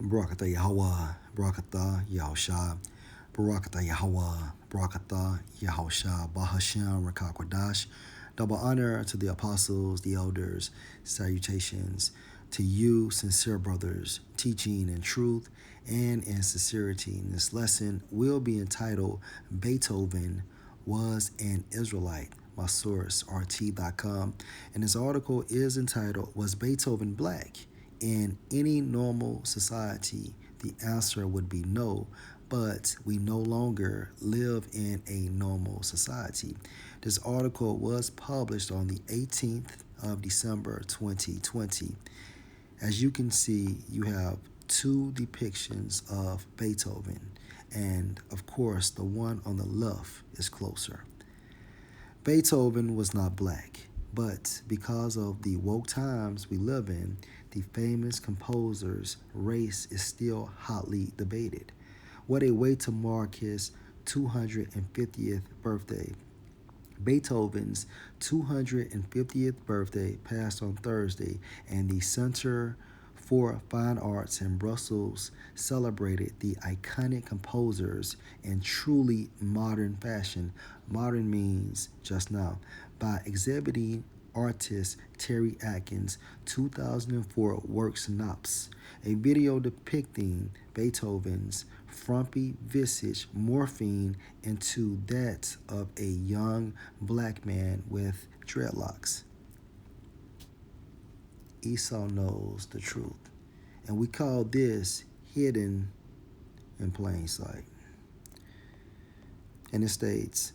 Barakatah Yahweh, Barakatah Yahusha, Barakatah Yahweh, Barakatah Yahusha, Bahashem, Rakakwadash. Double honor to the apostles, the elders, salutations to you, sincere brothers, teaching in truth and in sincerity. And this lesson will be entitled Beethoven Was an Israelite. My source, RT.com. And this article is entitled Was Beethoven Black? In any normal society, the answer would be no, but we no longer live in a normal society. This article was published on the 18th of December 2020. As you can see, you have two depictions of Beethoven, and of course, the one on the left is closer. Beethoven was not black, but because of the woke times we live in, the famous composer's race is still hotly debated. What a way to mark his 250th birthday. Beethoven's 250th birthday passed on Thursday, and the Center for Fine Arts in Brussels celebrated the iconic composers in truly modern fashion. Modern means just now, by exhibiting artist Terry Atkins' 2004 work Synopsis, a video depicting Beethoven's frumpy visage morphing into that of a young black man with dreadlocks. Esau knows the truth, and we call this hidden in plain sight. And it states,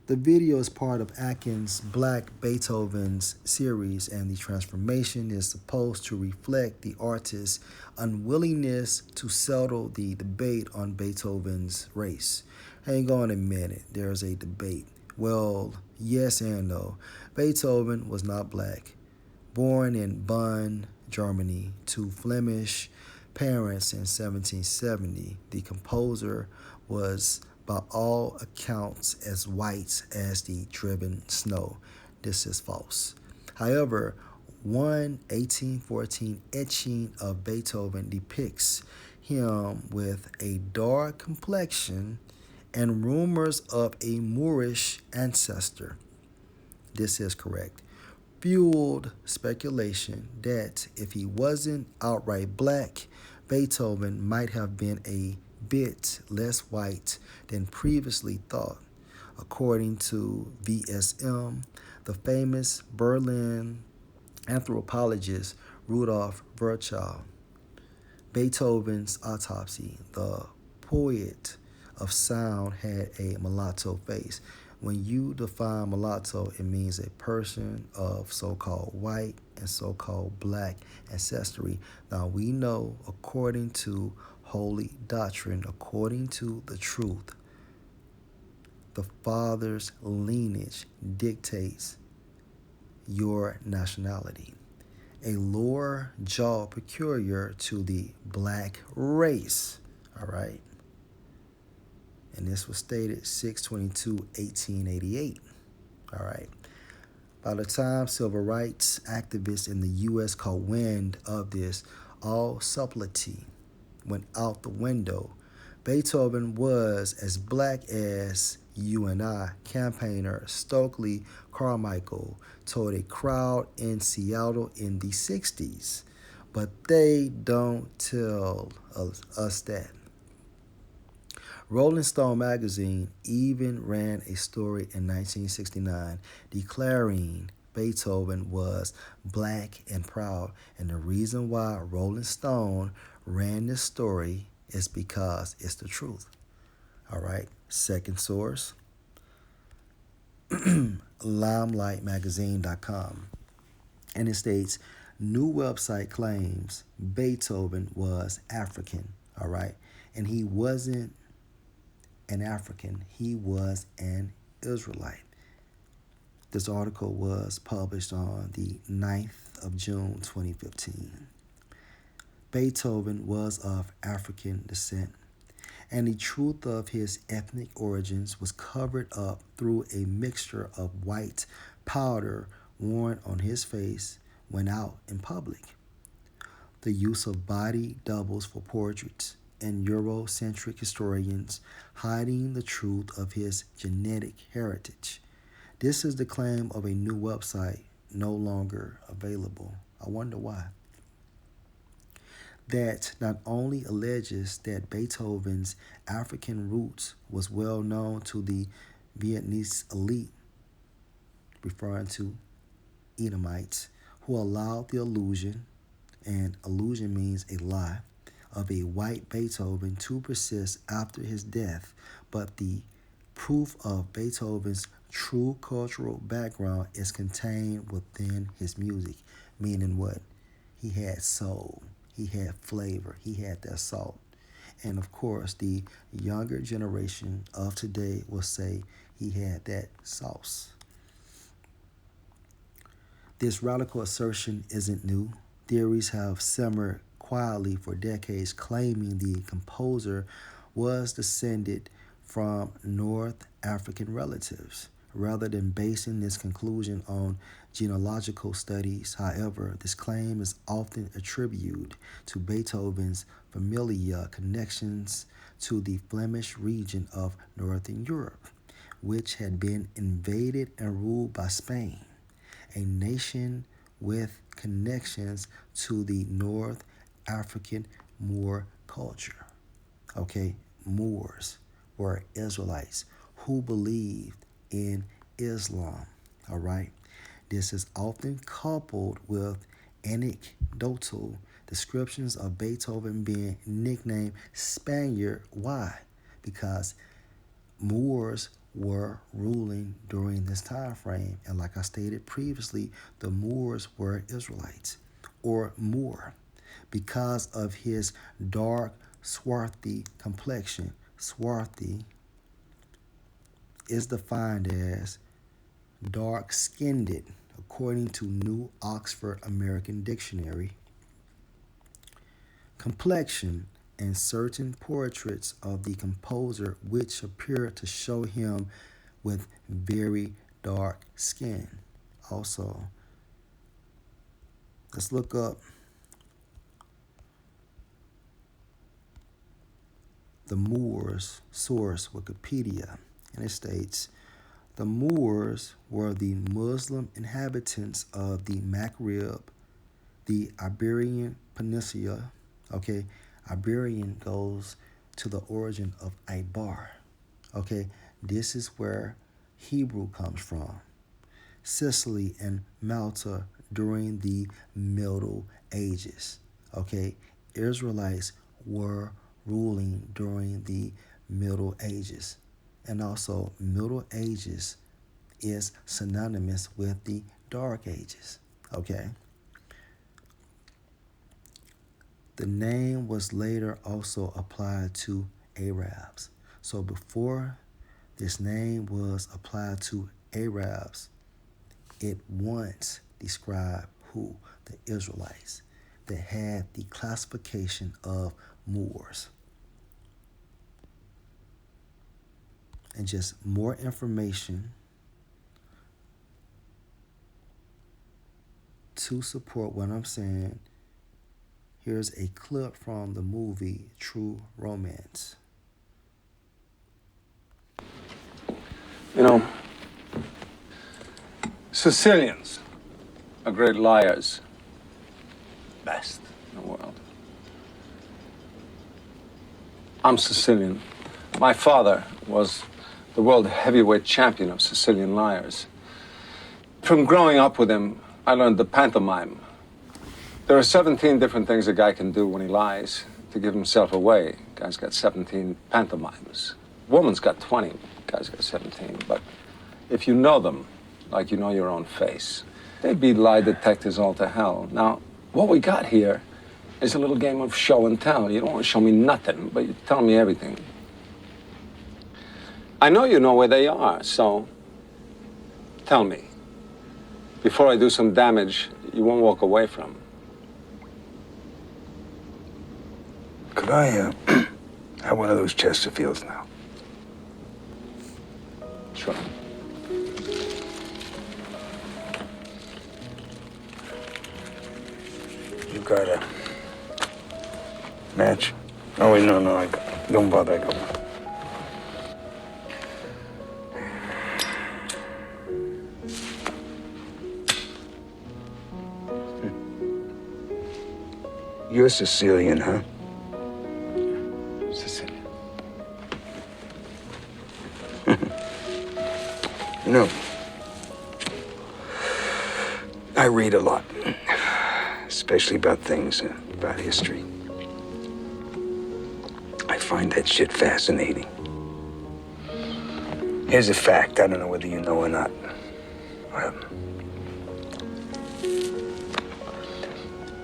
the video is part of Atkins' Black Beethoven's series, and the transformation is supposed to reflect the artist's unwillingness to settle the debate on Beethoven's race. Hang on a minute, there's a debate. Well, yes and no. Beethoven was not black. Born in Bonn, Germany, to Flemish parents in 1770, the composer was by all accounts as white as the driven snow. This is false. However, one 1814 etching of Beethoven depicts him with a dark complexion and rumors of a Moorish ancestor. This is correct. Fueled speculation that if he wasn't outright black, Beethoven might have been a bit less white than previously thought. According to VSM, the famous Berlin anthropologist Rudolf Virchow, Beethoven's autopsy, the poet of sound had a mulatto face. When you define mulatto, it means a person of so-called white and so-called black ancestry. Now we know, according to holy doctrine, according to the truth, the father's lineage dictates your nationality. A lower jaw peculiar to the black race. All right. And this was stated 6/22/1888. All right. By the time civil rights activists in the U.S. caught wind of this, all subtlety went out the window. Beethoven was as black as you and I. Campaigner Stokely Carmichael told a crowd in Seattle in the 60s. But they don't tell us that. Rolling Stone magazine even ran a story in 1969 declaring Beethoven was black and proud. And the reason why Rolling Stone ran this story is because it's the truth. All right. Second source, limelightmagazine.com. And it states, new website claims Beethoven was African. All right. And he wasn't an African, he was an Israelite. This article was published on the 9th of June 2015. Beethoven was of African descent, and the truth of his ethnic origins was covered up through a mixture of white powder worn on his face when out in public. the use of body doubles for portraits, and Eurocentric historians hiding the truth of his genetic heritage. This is the claim of a new website no longer available. I wonder why. That not only alleges that Beethoven's African roots was well known to the Viennese elite, referring to Edomites, who allowed the illusion, and illusion means a lie, of a white Beethoven to persist after his death, but the proof of Beethoven's true cultural background is contained within his music, meaning what? He had soul, he had flavor, he had that salt. And of course, the younger generation of today will say he had that sauce. This radical assertion isn't new. Theories have simmered quietly for decades, claiming the composer was descended from North African relatives, rather than basing this conclusion on genealogical studies. However, this claim is often attributed to Beethoven's familial connections to the Flemish region of Northern Europe, which had been invaded and ruled by Spain, a nation with connections to the North African Moor culture. Okay, Moors were Israelites who believed in Islam. All right, this is often coupled with anecdotal descriptions of Beethoven being nicknamed Spaniard. Why? Because Moors were ruling during this time frame, and like I stated previously, the Moors were Israelites or Moor because of his dark, swarthy complexion. Swarthy is defined as dark-skinned, according to New Oxford American Dictionary. Complexion and certain portraits of the composer which appear to show him with very dark skin. Also, let's look up the Moors source, Wikipedia, and it states, the Moors were the Muslim inhabitants of the Maghreb, the Iberian Peninsula. Okay, Iberian goes to the origin of Ibar. Okay, this is where Hebrew comes from. Sicily and Malta during the Middle Ages. Okay, Israelites were ruling during the Middle Ages. And also, Middle Ages is synonymous with the Dark Ages. Okay. The name was later also applied to Arabs. So before this name was applied to Arabs, it once described who? The Israelites that had the classification of Moors. And just more information to support what I'm saying. Here's a clip from the movie True Romance. You know, Sicilians are great liars. Best in the world. I'm Sicilian. My father was the world heavyweight champion of Sicilian liars. From growing up with him, I learned the pantomime. There are 17 different things a guy can do when he lies to give himself away. Guy's got 17 pantomimes. Woman's got 20. Guy's got 17. But if you know them, like you know your own face, they'd be lie detectors all to hell. Now, what we got here is a little game of show and tell. You don't want to show me nothing, but you tell me everything. I know you know where they are, so tell me. Before I do some damage you won't walk away from. Could I have one of those Chesterfields now? Sure. You got a Match? Oh, wait, no, don't bother. I got one. You're Sicilian, huh? Sicilian. You know, I read a lot, especially about things, about history. I find that shit fascinating. Here's a fact, I don't know whether you know or not.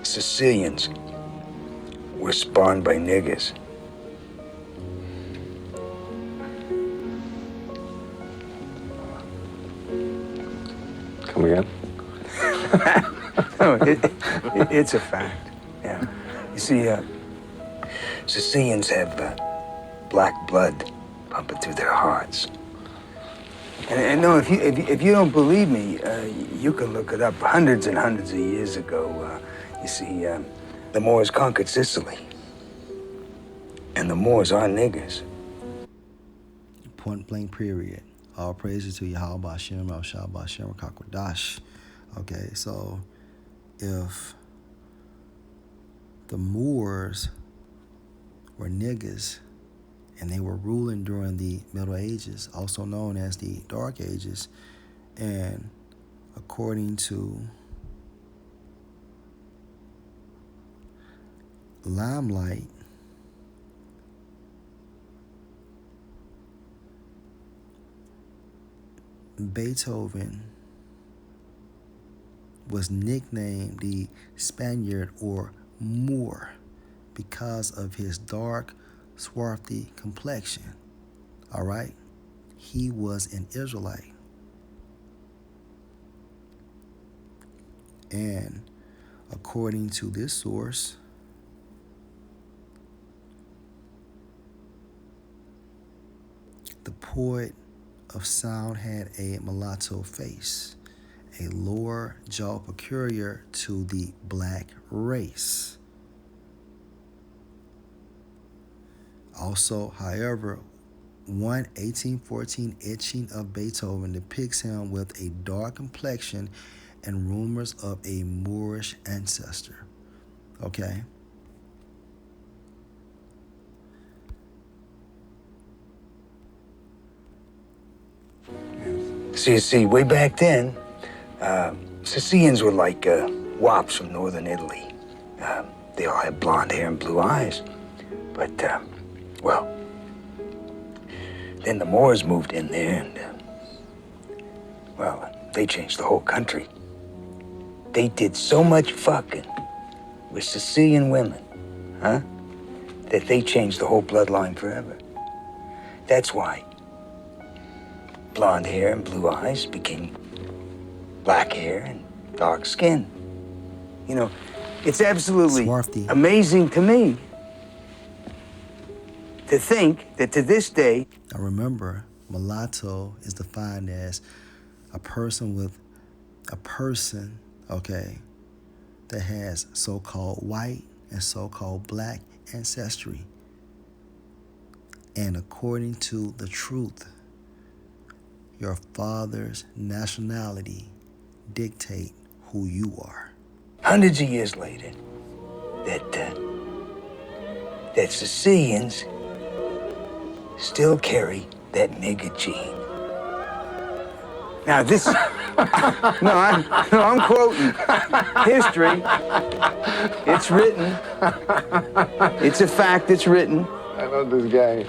Sicilians were spawned by niggers. Come again? No, it's a fact. Yeah. You see, Sicilians have black blood pumping through their hearts. And no, if you don't believe me, you can look it up. Hundreds and hundreds of years ago, you see, the Moors conquered Sicily, and the Moors are niggers. Point blank period. All praises to Yahweh Bashem, El Shah Bashem, Kakwadash. Okay, so if the Moors were niggas and they were ruling during the Middle Ages, also known as the Dark Ages, and according to Limelight, Beethoven was nicknamed the Spaniard or Moor because of his dark, swarthy complexion. All right? He was an Israelite. And according to this source, the poet of sound had a mulatto face, a lower jaw peculiar to the black race. Also, however, one 1814 etching of Beethoven depicts him with a dark complexion and rumors of a Moorish ancestor. Okay? See, way back then, Sicilians were like wops from northern Italy. They all had blonde hair and blue eyes. But, well, then the Moors moved in there and, well, they changed the whole country. They did so much fucking with Sicilian women, huh, that they changed the whole bloodline forever. That's why blonde hair and blue eyes became black hair and dark skin. You know, it's absolutely Swarthy. amazing to me to think that to this day... Now remember, mulatto is defined as a person, okay, that has so-called white and so-called black ancestry. And according to the truth, your father's nationality dictate who you are. Hundreds of years later, that Sicilians still carry that nigger gene. Now this, I'm quoting history. It's written. It's a fact. It's written. I know this guy.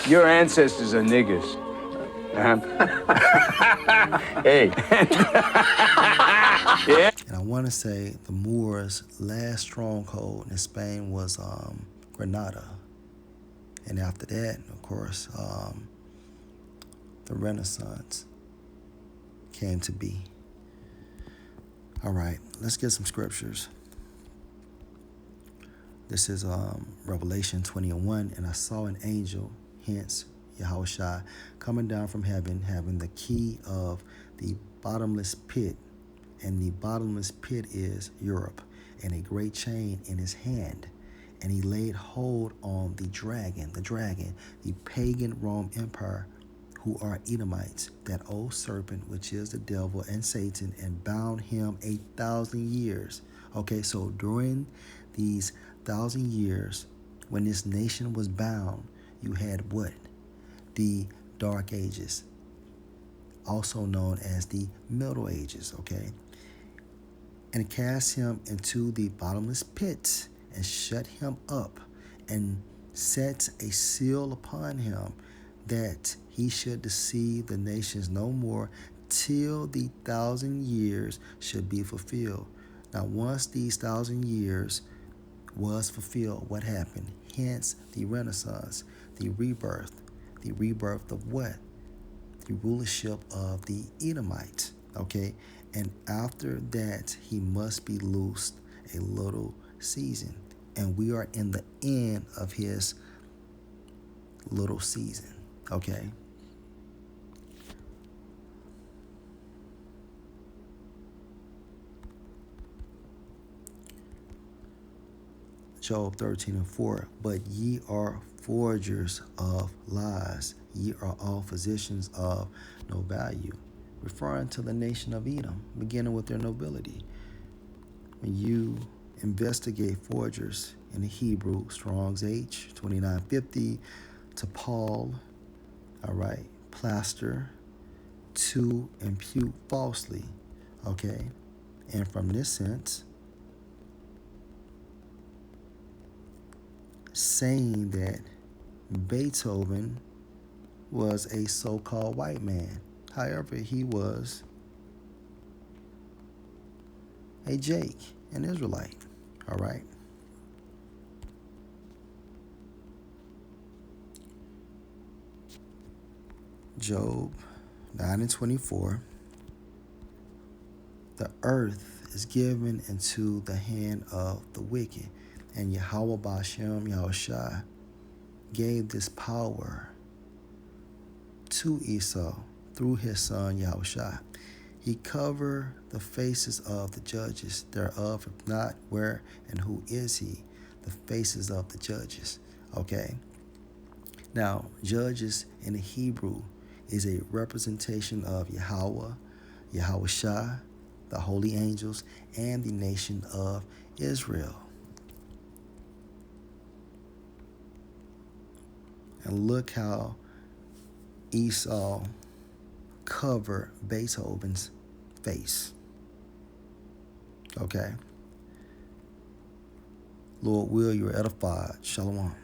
Your ancestors are niggers. Hey. Yeah. And I want to say the Moors' last stronghold in Spain was Granada. And after that, of course, the Renaissance came to be. All right, let's get some scriptures. This is Revelation 20:1. And I saw an angel, hence Yahushua, coming down from heaven, having the key of the bottomless pit and the bottomless pit is Europe, and a great chain in his hand. And he laid hold on the pagan Rome Empire, who are Edomites, that old serpent which is the devil and Satan, and bound him 1,000 years. Okay, so during these 1,000 years, when this nation was bound, you had what? The Dark Ages, also known as the Middle Ages, okay? And cast him into the bottomless pit, and shut him up, and set a seal upon him, that he should deceive the nations no more, till the 1,000 years should be fulfilled. Now, once these 1,000 years was fulfilled, what happened? Hence the Renaissance, the rebirth. The rebirth of what? The rulership of the Edomites. Okay? And after that, he must be loosed a little season. And we are in the end of his little season. Okay? Job 13:4. But ye are forgers of lies. Ye are all physicians of no value. Referring to the nation of Edom, beginning with their nobility. When you investigate forgers in the Hebrew, Strong's H 2950, to Paul, all right, plaster, to impute falsely, okay? And from this sense, saying that Beethoven was a so-called white man. However, he was a Jake, an Israelite, all right? Job 9:24. The earth is given into the hand of the wicked, and Yahweh Bashem Yahushua gave this power to Esau through his son Yahushua. He covered the faces of the judges thereof, if not, where and who is he? The faces of the judges. Okay. Now, judges in the Hebrew is a representation of Yahweh, Yahushua, the holy angels, and the nation of Israel. And look how Esau covered Beethoven's face. Okay? Lord will, you're edified. Shalom.